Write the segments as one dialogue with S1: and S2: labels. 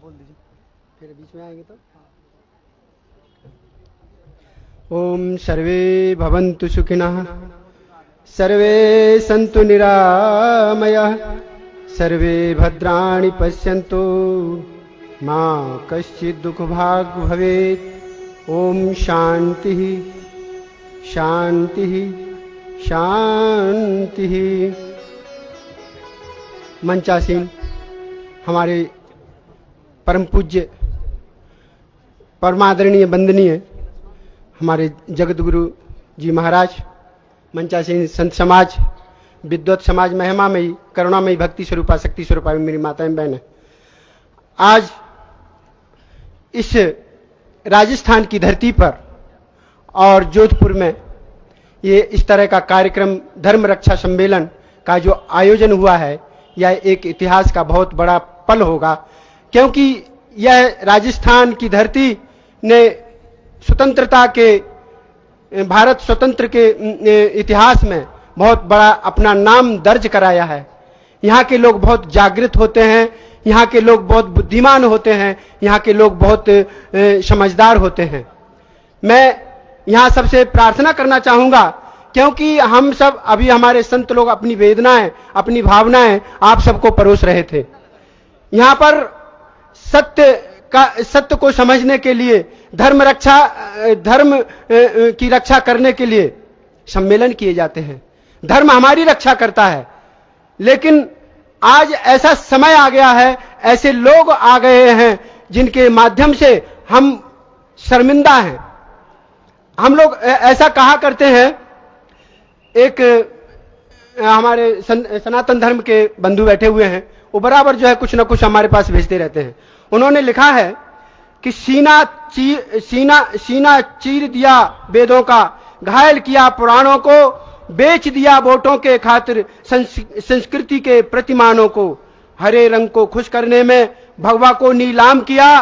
S1: बोल दीजिए, फिर बीच में आएंगे तो। ओम सर्वे भवन्तु सुखिनः, सर्वे सन्तु निरामयाः, सर्वे भद्राणि पश्यन्तु, मा कश्चित् दुःखभाग् भवेत्। ओम शांति शांति शांति। मंचासीन हमारे परम पूज्य परमादरणीय वंदनीय हमारे जगत गुरु जी महाराज, मंचासीन संत समाज, विद्वत समाज, महिमामयी करुणामयी भक्ति स्वरूपा शक्ति स्वरूपा मेरी माताएं बहन, आज इस राजस्थान की धरती पर और जोधपुर में ये इस तरह का कार्यक्रम धर्म रक्षा सम्मेलन का जो आयोजन हुआ है, यह एक इतिहास का बहुत बड़ा पल होगा, क्योंकि यह राजस्थान की धरती ने स्वतंत्रता के, भारत स्वतंत्र के इतिहास में बहुत बड़ा अपना नाम दर्ज कराया है। यहाँ के लोग बहुत जागृत होते हैं, यहाँ के लोग बहुत बुद्धिमान होते हैं, यहाँ के लोग बहुत समझदार होते हैं। मैं यहाँ सबसे प्रार्थना करना चाहूंगा, क्योंकि हम सब अभी हमारे संत लोग अपनी वेदनाएं, अपनी भावनाएं आप सबको परोस रहे थे। यहाँ पर सत्य को समझने के लिए, धर्म की रक्षा करने के लिए सम्मेलन किए जाते हैं। धर्म हमारी रक्षा करता है, लेकिन आज ऐसा समय आ गया है, ऐसे लोग आ गए हैं जिनके माध्यम से हम शर्मिंदा हैं। हम लोग ऐसा कहा करते हैं, एक हमारे सनातन धर्म के बंधु बैठे हुए हैं, वो बराबर जो है कुछ ना कुछ हमारे पास भेजते रहते हैं। उन्होंने लिखा है कि सीना चीर दिया वेदों का, घायल किया पुराणों को, बेच दिया वोटों के खातिर संस्कृति के प्रतिमानों को, हरे रंग को खुश करने में भगवा को नीलाम किया,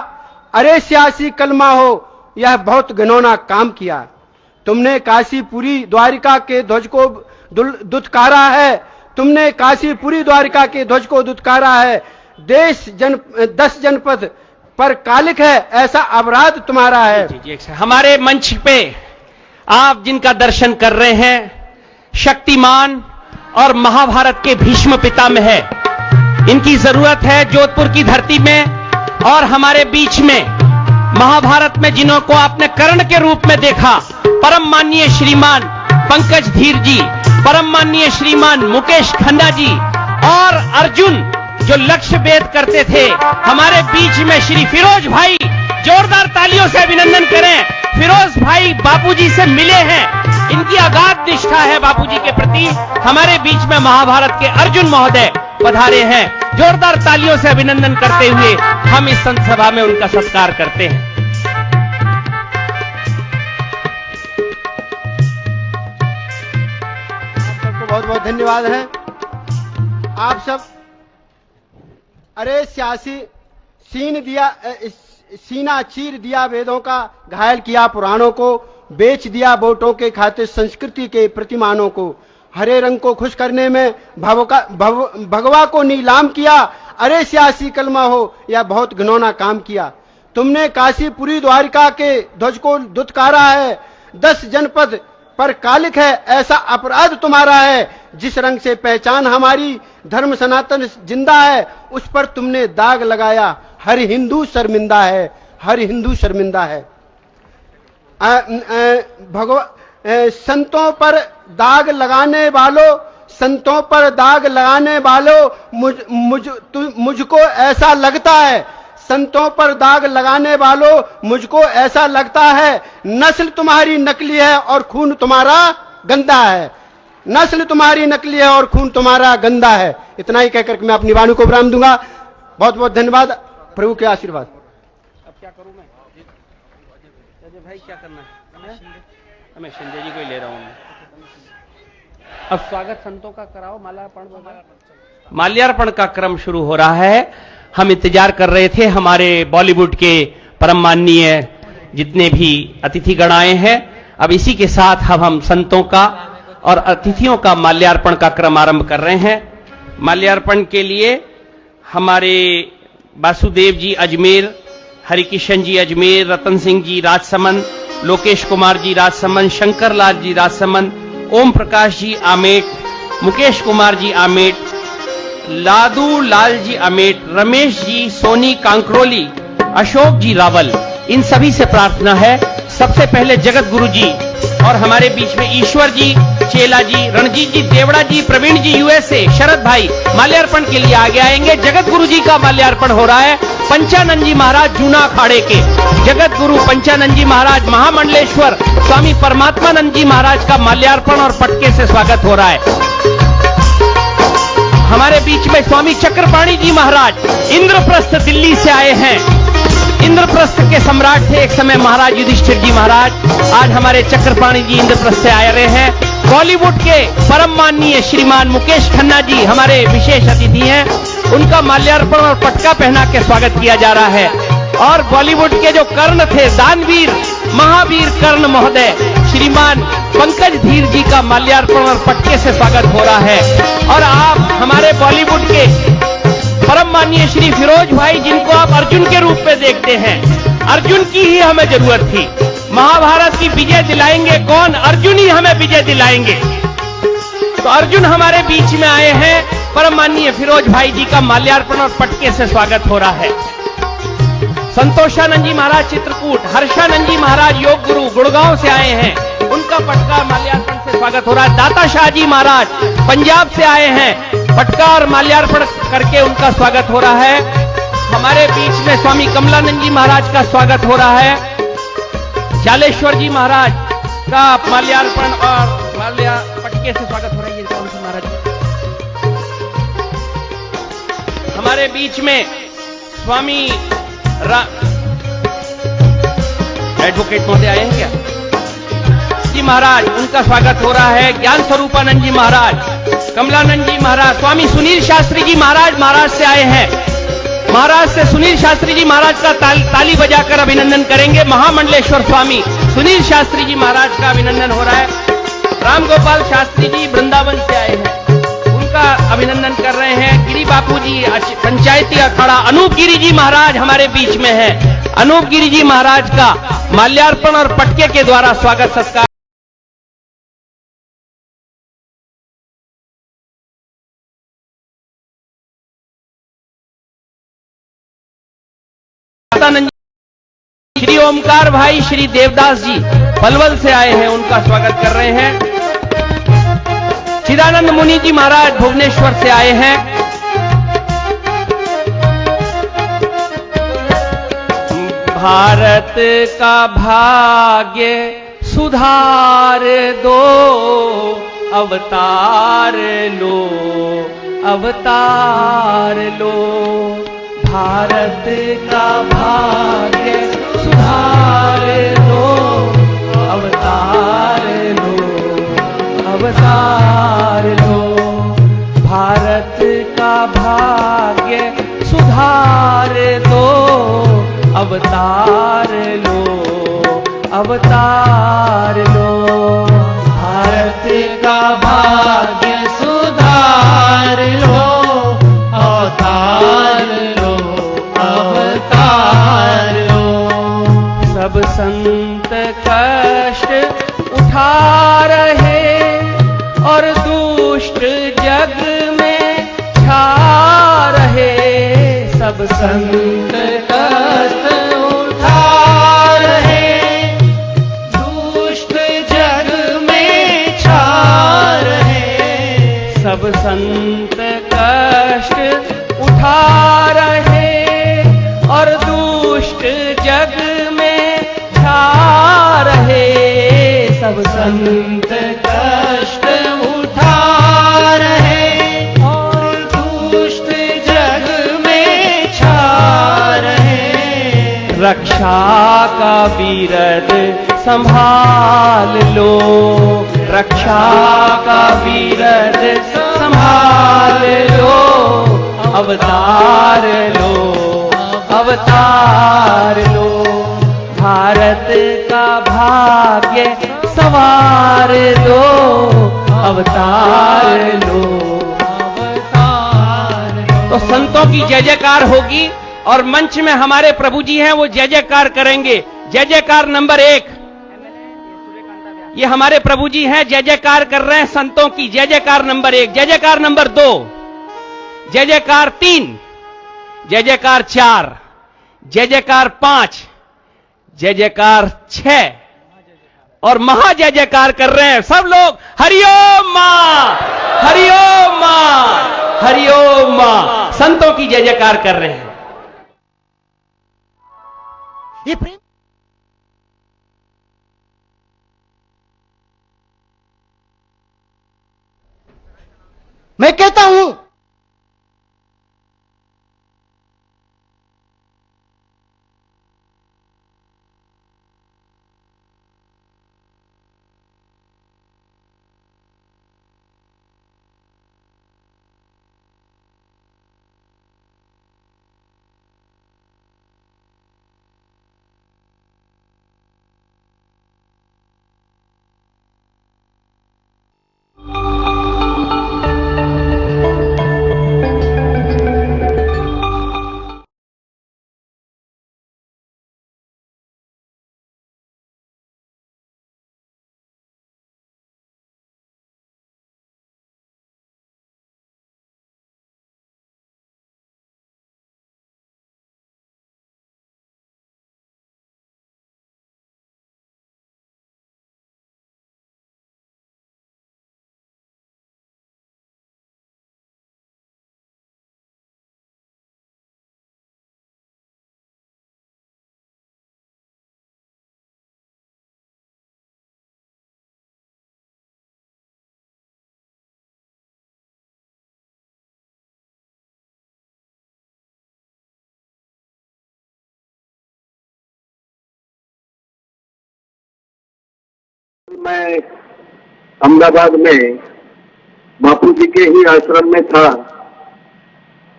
S1: अरे सियासी कलमा हो यह बहुत घिनौना काम किया। तुमने काशीपुरी द्वारिका के ध्वज को दुत्कारा है, तुमने काशीपुरी द्वारिका के ध्वज को दुत्कारा है। 10 जनपद पर कालिक है, ऐसा अपराध तुम्हारा है।
S2: जी, हमारे मंच पे आप जिनका दर्शन कर रहे हैं, शक्तिमान और महाभारत के भीष्म पितामह है। इनकी जरूरत है जोधपुर की धरती में और हमारे बीच में। महाभारत में जिन्हों को आपने कर्ण के रूप में देखा, परम माननीय श्रीमान पंकज धीर जी, परम माननीय श्रीमान मुकेश खन्ना जी, और अर्जुन जो लक्ष्य भेद करते थे, हमारे बीच में श्री फिरोज भाई, जोरदार तालियों से अभिनंदन करें। फिरोज भाई बापूजी से मिले हैं, इनकी अगाध निष्ठा है बापूजी के प्रति। हमारे बीच में महाभारत के अर्जुन महोदय पधारे हैं, जोरदार तालियों से अभिनंदन करते हुए हम इस संत सभा में उनका सत्कार करते हैं।
S1: आप सबको बहुत बहुत धन्यवाद है। आप सब, अरे सीना चीर दिया वेदों का, घायल किया पुराणों को, बेच दिया वोटों के खातिर संस्कृति के प्रतिमानों को, हरे रंग को खुश करने में भगवा को नीलाम किया, अरे सियासी कलमा हो या बहुत घिनौना काम किया। तुमने काशीपुरी द्वारिका के ध्वज को दुत्कारा है, 10 जनपद पर कालिक है, ऐसा अपराध तुम्हारा है। जिस रंग से पहचान हमारी धर्म सनातन जिंदा है, उस पर तुमने दाग लगाया, हर हिंदू शर्मिंदा है, हर हिंदू शर्मिंदा है। संतों पर दाग लगाने वालों, संतों पर दाग लगाने वालों, मुझको ऐसा लगता है, संतों पर दाग लगाने वालों मुझको ऐसा लगता है, नस्ल तुम्हारी नकली है और खून तुम्हारा गंदा है। नस्ल तुम्हारी नकली है और खून तुम्हारा गंदा है। इतना ही कहकर मैं अपनी वाणी को विराम दूंगा। बहुत बहुत धन्यवाद, प्रभु के आशीर्वाद।
S2: अब क्या करूं मैं? अजय भाई क्या करना है? मैं शिंदे जी को ही ले रहा हूं। अब स्वागत संतों का कराओ, माल्यार्पण का क्रम शुरू हो रहा है। हम इंतजार कर रहे थे, हमारे बॉलीवुड के परम माननीय जितने भी अतिथिगण आए हैं। अब इसी के साथ हम संतों का और अतिथियों का माल्यार्पण का क्रम आरंभ कर रहे हैं। माल्यार्पण के लिए हमारे वासुदेव जी अजमेर, हरिकिशन जी अजमेर, रतन सिंह जी राजसमंद, लोकेश कुमार जी राजसमंद, शंकर लाल जी राजसमंद, ओम प्रकाश जी आमेट, मुकेश कुमार जी आमेट, लादू लाल जी आमेट, रमेश जी सोनी कांकरोली, अशोक जी रावल, इन सभी से प्रार्थना है सबसे पहले जगत गुरु जी और हमारे बीच में ईश्वर जी, चेला जी, रणजीत जी, देवड़ा जी, प्रवीण जी यूएसए, शरद भाई माल्यार्पण के लिए आगे आएंगे। जगत गुरु जी का माल्यार्पण हो रहा है पंचानंद जी महाराज जूना अखाड़े के। जगत गुरु पंचानंद जी महाराज महामंडलेश्वर स्वामी परमात्मानंद जी महाराज का माल्यार्पण और पटके से स्वागत हो रहा है। हमारे बीच में स्वामी चक्रपाणी जी महाराज इंद्रप्रस्थ दिल्ली से आए हैं। इंद्रप्रस्थ के सम्राट थे एक समय महाराज युधिष्ठिर जी महाराज, आज हमारे चक्रपाणी जी इंद्रप्रस्थ से आ रहे हैं। बॉलीवुड के परम माननीय श्रीमान मुकेश खन्ना जी हमारे विशेष अतिथि हैं, उनका माल्यार्पण और पटका पहना के स्वागत किया जा रहा है। और बॉलीवुड के जो कर्ण थे, दानवीर महावीर कर्ण महोदय श्रीमान पंकज धीर जी का माल्यार्पण और पटके से स्वागत हो रहा है। और आप हमारे बॉलीवुड के परम माननीय श्री फिरोज भाई, जिनको आप अर्जुन के रूप में देखते हैं, अर्जुन की ही हमें जरूरत थी। महाभारत की विजय दिलाएंगे कौन? अर्जुन ही हमें विजय दिलाएंगे। तो अर्जुन हमारे बीच में आए हैं। परम माननीय फिरोज भाई जी का माल्यार्पण और पटके से स्वागत हो रहा है। संतोषानंद जी महाराज चित्रकूट, हर्षानंद जी महाराज योग गुरु गुड़गांव से आए हैं, उनका पटका माल्यार्पण से स्वागत हो रहा है। दाता शाह जी महाराज पंजाब से आए हैं, पटका और माल्यार्पण करके उनका स्वागत हो रहा है। हमारे बीच में स्वामी कमलानंद जी महाराज का स्वागत हो रहा है। जालेश्वर जी महाराज का माल्यार्पण और पटके से स्वागत हो रहा है। कौन से महाराज? हमारे बीच में स्वामी एडवोकेट महोदय आए हैं क्या जी महाराज, उनका स्वागत हो रहा है। ज्ञान स्वरूपानंद जी महाराज, कमलानंद जी महाराज, स्वामी सुनील शास्त्री जी महाराज महाराज से आए हैं। महाराज से सुनील शास्त्री जी महाराज का ताली बजाकर अभिनंदन करेंगे। महामंडलेश्वर स्वामी सुनील शास्त्री जी महाराज का अभिनंदन हो रहा है। राम गोपाल शास्त्री जी वृंदावन से आए हैं, उनका अभिनंदन कर रहे हैं। गिरी बापू जी पंचायती अखाड़ा, अनूप गिरी जी महाराज हमारे बीच में है। अनूप गिरी जी महाराज का माल्यार्पण और पटके के द्वारा स्वागत सत्कार। श्री ओमकार भाई श्री देवदास जी पलवल से आए हैं, उनका स्वागत कर रहे हैं। चिदानंद मुनि जी महाराज भुवनेश्वर से आए हैं। भारत का भाग्य सुधार दो, अवतार लो, अवतार लो। भारत का भाग्य सुधार लो, अवतार लो, अवतार लो। भारत का भाग्य सुधार दो, अवतार लो, अवतार लो। भारत का भाग्य सुधार लो, अवतार लो, अवतार लो। सब संत कष्ट उठा रहे और दुष्ट जग में छा रहे। सब संत कष्ट उठा रहे, दुष्ट जग में छा रहे। सब संत कष्ट उठा रहे और दुष्ट जग में छा रहे। सब संत कष्ट उठा रहे और दुष्ट जग में छा रहे। रक्षा का बीरद संभाल लो, रक्षा का बीरद संभाल लो। अवतार लो, अवतार लो। भारत का भाग्य सवार दो, अवतार लो, अवतार लो। तो संतों की जय जयकार होगी और मंच में हमारे प्रभु जी हैं, वो जय जयकार करेंगे। जय जयकार नंबर 1। ये हमारे प्रभु जी हैं, जय जयकार कर रहे हैं संतों की। जय जयकार नंबर 1, जय जयकार नंबर 2, जय जयकार 3, जय जयकार 4, जय जयकार 5, जय जयकार 6 और महा जय जयकार कर रहे हैं सब लोग। हरिओम मां, हरिओम मां, हरिओम मां। संतों की जय जयकार कर रहे हैं। ये प्रेम
S1: मैं कहता हूं
S3: मैं अहमदाबाद में बापू जी के ही आश्रम में था,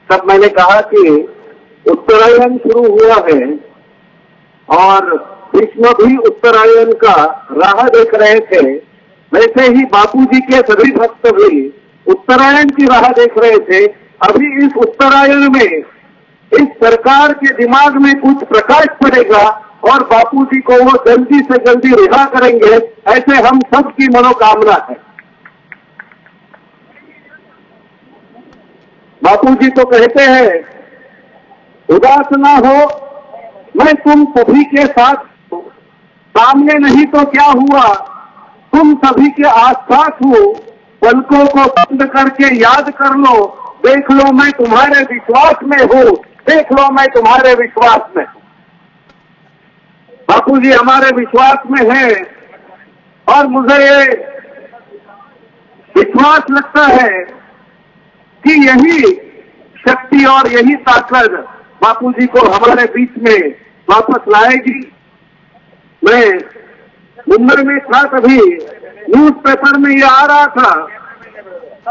S3: तब मैंने कहा कि उत्तरायण शुरू हुआ है और भीष्म भी उत्तरायण का राह देख रहे थे। वैसे ही बापू जी के सभी भक्त भी उत्तरायण की राह देख रहे थे। अभी इस उत्तरायण में इस सरकार के दिमाग में कुछ प्रकाश पड़ेगा और बापू जी को वो जल्दी से जल्दी रिहा करेंगे, ऐसे हम सब की मनोकामना है। बापू जी तो कहते हैं, उदास ना हो, मैं तुम सभी के साथ हूं, सामने नहीं तो क्या हुआ, तुम सभी के आसपास हूं, पलकों को बंद करके याद कर लो, देख लो मैं तुम्हारे विश्वास में हूं, देख लो मैं तुम्हारे विश्वास में हूं। बापू जी हमारे विश्वास में हैं और मुझे ये विश्वास लगता है कि यही शक्ति और यही ताकत बापू जी को हमारे बीच में वापस लाएगी। मैं मुंबई में था, तभी न्यूज़पेपर में ये आ रहा था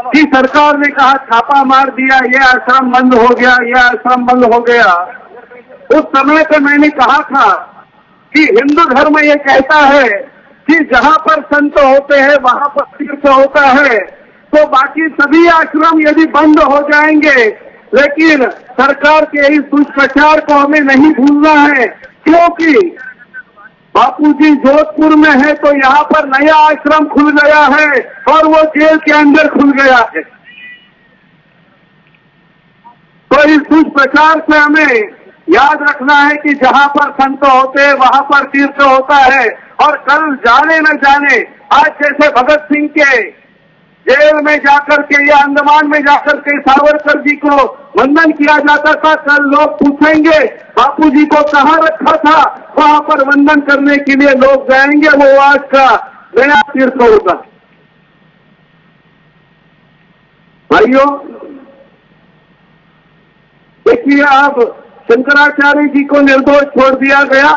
S3: कि सरकार ने कहा छापा मार दिया, ये आश्रम बंद हो गया, ये आश्रम बंद हो गया। उस समय पे मैंने कहा था कि हिंदू धर्म ये कहता है कि जहां पर संत होते हैं वहां पर तीर्थ होता है, तो बाकी सभी आश्रम यदि बंद हो जाएंगे, लेकिन सरकार के इस दुष्प्रचार को हमें नहीं भूलना है, क्योंकि बापू जी जोधपुर में है तो यहाँ पर नया आश्रम खुल गया है और वो जेल के अंदर खुल गया है। तो इस दुष्प्रचार से हमें याद रखना है कि जहां पर संत होते हैं वहां पर तीर्थ होता है। और कल जाने न जाने, आज जैसे भगत सिंह के जेल में जाकर के या अंडमान में जाकर के सावरकर जी को वंदन किया जाता था, कल लोग पूछेंगे बापू जी को कहाँ रखा था, वहां पर वंदन करने के लिए लोग जाएंगे, वो आज का नया तीर्थ होगा। भाइयों देखिए, अब शंकराचार्य जी को निर्दोष छोड़ दिया गया,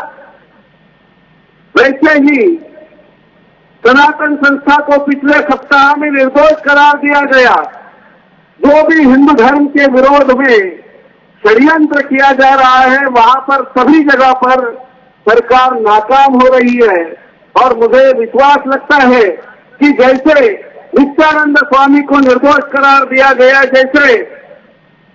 S3: वैसे ही सनातन संस्था को पिछले सप्ताह में निर्दोष करार दिया गया। जो भी हिंदू धर्म के विरोध में षड्यंत्र किया जा रहा है, वहां पर सभी जगह पर सरकार नाकाम हो रही है। और मुझे विश्वास लगता है कि जैसे नित्यानंद स्वामी को निर्दोष करार दिया गया, जैसे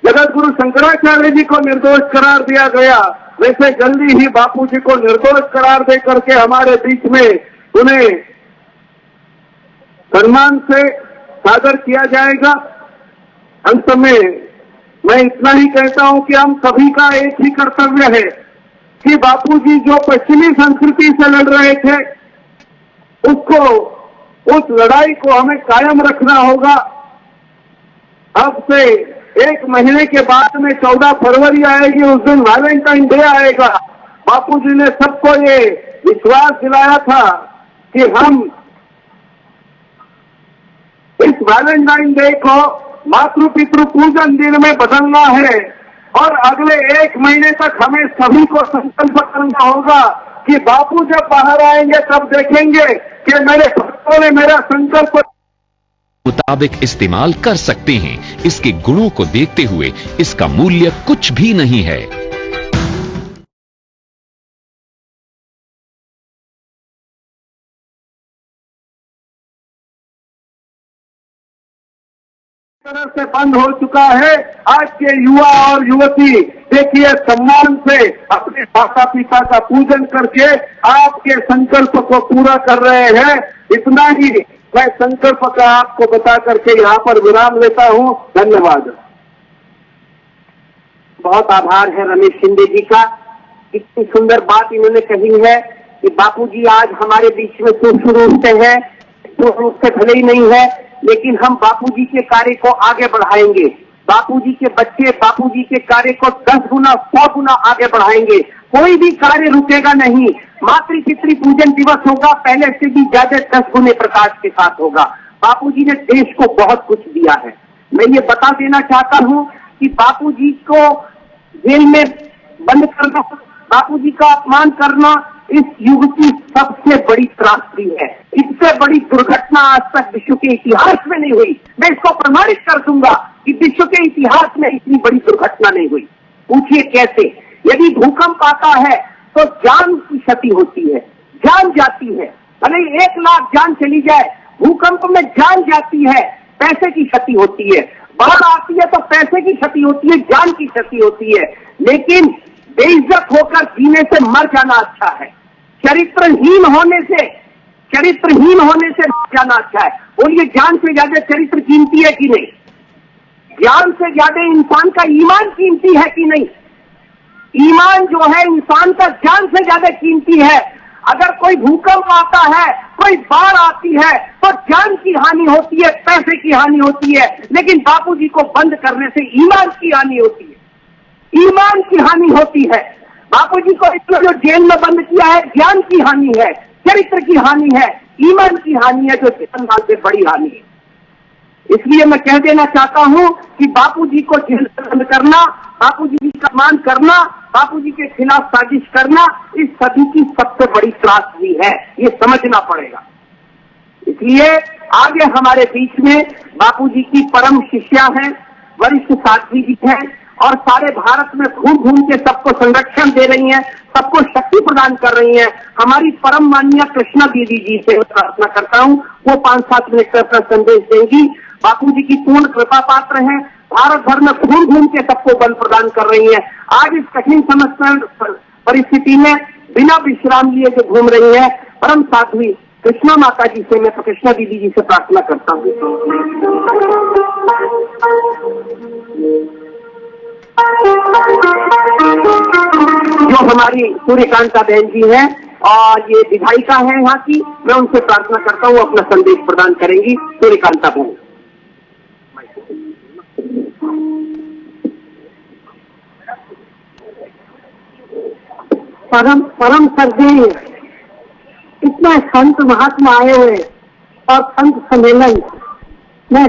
S3: जगत गुरु शंकराचार्य जी को निर्दोष करार दिया गया, वैसे जल्दी ही बापू जी को निर्दोष करार दे करके हमारे बीच में उन्हें सम्मान से सादर किया जाएगा। अंत में मैं इतना ही कहता हूं कि हम सभी का एक ही कर्तव्य है कि बापूजी जो पश्चिमी संस्कृति से लड़ रहे थे, उस लड़ाई को हमें कायम रखना होगा। अब से 1 महीने के बाद में 14 फरवरी आएगी, उस दिन वैलेंटाइन डे आएगा। बापूजी ने सबको ये विश्वास दिलाया था कि हम इस वैलेंटाइन डे को मातृ पितृ पूजन दिन में बदलना है और अगले 1 महीने तक हमें सभी को संकल्प करना होगा कि बापू जब बाहर आएंगे तब देखेंगे कि मेरे भक्तों ने मेरा संकल्प
S4: मुताबिक इस्तेमाल कर सकते हैं। इसके गुणों को देखते हुए इसका मूल्य कुछ भी नहीं है।
S3: तरह से बंद हो चुका है। आज के युवा और युवती देखिए सम्मान से अपने माता पिता का पूजन करके आपके संकल्प को पूरा कर रहे हैं। इतना ही मैं संकल्प का आपको बता करके यहाँ पर विराम लेता हूँ। धन्यवाद।
S5: बहुत आभार है रमेश शिंदे जी का। इतनी सुंदर बात इन्होंने कही है कि बापूजी आज हमारे बीच में सूक्ष्म रूप से है, स्थूल रूप से भले ही नहीं है, लेकिन हम बापूजी के कार्य को आगे बढ़ाएंगे। बापूजी के बच्चे बापूजी के कार्य को 10 गुना 100 गुना आगे बढ़ाएंगे। कोई भी कार्य रुकेगा नहीं। मातृ पितृ पूजन दिवस होगा, पहले से भी ज्यादा 10 गुने प्रकाश के साथ होगा। बापूजी ने देश को बहुत कुछ दिया है। मैं ये बता देना चाहता हूँ कि बापूजी को जेल में बंद करना, बापूजी का अपमान करना इस युग की सबसे बड़ी त्रासदी है। इससे बड़ी दुर्घटना आज तक विश्व के इतिहास में नहीं हुई। मैं इसको प्रमाणित कर दूंगा कि विश्व के इतिहास में इतनी बड़ी दुर्घटना नहीं हुई। पूछिए कैसे? यदि भूकंप आता है तो जान की क्षति होती है, जान जाती है। भले 1 लाख जान चली जाए, भूकंप में जान जाती है, पैसे की क्षति होती है। बाढ़ आती है तो पैसे की क्षति होती है, जान की क्षति होती है। लेकिन बेइज्जत होकर जीने से मर जाना अच्छा है। चरित्रहीन होने से मर जाना अच्छा है। बोलिए, जान से ज्यादा चरित्र कीमती है कि नहीं? जान से ज्यादा इंसान का ईमान कीमती है कि नहीं? ईमान जो है इंसान का जान से ज्यादा कीमती है। अगर कोई भूकंप आता है, कोई बाढ़ आती है तो जान की हानि होती है, पैसे की हानि होती है, लेकिन बापूजी को बंद करने से ईमान की हानि होती है। ईमान की हानि होती है। बापूजी को इसलिए जो जेल में बंद किया है, ज्ञान की हानि है, चरित्र की हानि है, ईमान की हानि है, जो जीवन से बड़ी हानि है। इसलिए मैं कह देना चाहता हूं कि बापूजी को जेल से बंद करना, बापूजी का अपमान करना, बापूजी के खिलाफ साजिश करना इस सदी की सबसे बड़ी त्रासदी है। ये समझना पड़ेगा। इसलिए आगे हमारे बीच में बापूजी की परम शिष्या हैं, वरिष्ठ साध्वी जी हैं और सारे भारत में घूम घूम के सबको संरक्षण दे रही हैं, सबको शक्ति प्रदान कर रही हैं। हमारी परम माननीय कृष्णा दीदी जी से प्रार्थना करता हूं, वो 5-7 मिनट में अपना संदेश देंगी। बापूजी की पूर्ण कृपा पात्र हैं, भारत भर में घूम घूम के सबको बल प्रदान कर रही हैं। आज इस कठिन समस्या परिस्थिति में बिना विश्राम लिए जो घूम रही है परम साध्वी कृष्णा माता जी से मैं कृष्णा दीदी जी से प्रार्थना करता हूँ। जो हमारी सूर्यकांता बहन जी हैं और ये विधायिका है यहाँ की, मैं उनसे प्रार्थना करता हूँ अपना संदेश प्रदान करेंगी। सूर्यकांता बहन। परम सर्दी इतना संत महात्मा आए हुए और संत सम्मेलन, मैं